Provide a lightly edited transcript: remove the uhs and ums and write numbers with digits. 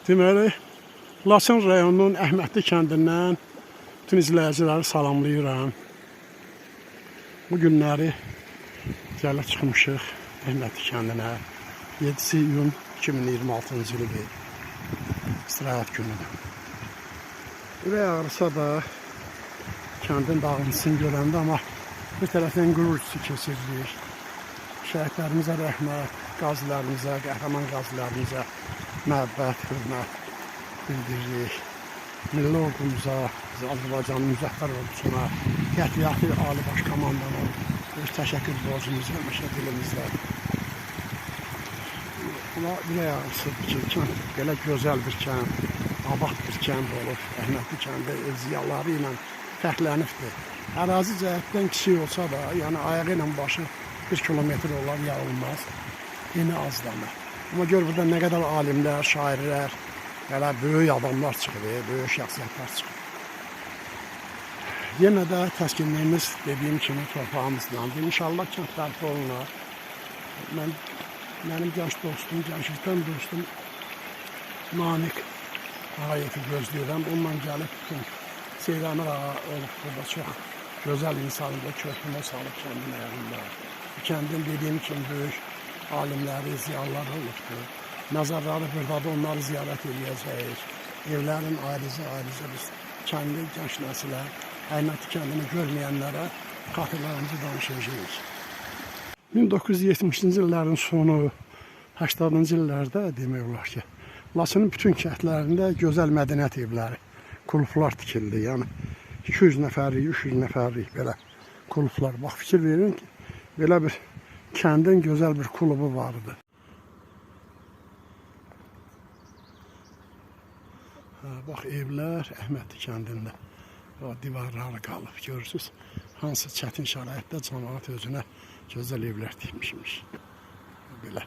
Deməli, Laçın rayonunun Əhmədli kəndindən bütün izləyiciləri salamlayıram. Bu günləri gələ çıxmışıq Əhmədli kəndinə. 7 iyun 2026-cı ildir. İstirahət günüdür. Ürək ağrısa da kəndin dağıntısını görəndə, amma bir tərəfdən qürur hissi keçiririk. Şəhidlərimizə rəhmət, qazilərimizə, qəhrəman qazilərimizə məhəbbət, hörmət bildiririk. Milli ordumuza, Azərbaycanın müzəffər ordusuna, qətiyyatlı Ali Baş Komandana öz təşəkkür borcumuzu həmişə dilimizdə. Buna ürək ağrısıdır ki, kənd belə gözəl bir kənd, abad bir kənd olub. Əhmədli kəndi öz ziyaları ilə fərqlənibdir. Ərazi cəhətdən kiçik olsa da, yəni ayağı ilə başı 1 kilometr olar, yağılmaz. Yeni az demə. Amma gör burada nə qədər alimlər, şairlər, belə böyük adamlar çıxır, böyük şəxsiyyətlər çıxır. Yenə də təskinliyimiz dediyim kimi torpağımızdandır. İnşallah kənd bərpa olunar. Mənim gənc dostum, gənclikdən dostum Namiq Ağayevi gözləyirəm. Onunla gəlib bütün Seyranır Ağa olub burada çox gözəl insanında köprünə salıb kəndin ayağında. Kəndin dediyim kimi böyük alimləri, ziyalıları olubdur. Məzarları buradadır, onları ziyarət edəcəyik. Evlərin ayrıca biz kəndi gənc nəsilə, Əhmədli kəndini görməyənlərə xatırlarımızı danışacağıq. 1970-ci illərin sonu, 80-cı illərdə demək olar ki, Laçının bütün kəndlərində gözəl mədəniyyət evləri, klublar tikildi. Yəni 200 nəfərlik, 300 nəfərlik belə klublar. Bax, fikir verin ki, belə bir kəndin gözəl bir klubu vardı. Bax, evlər Əhmədli kəndində divarları qalıb, görürsünüz. Hansı çətin şəraitdə cəmaət özünə gözəl evlər tikmişmiş. Belə.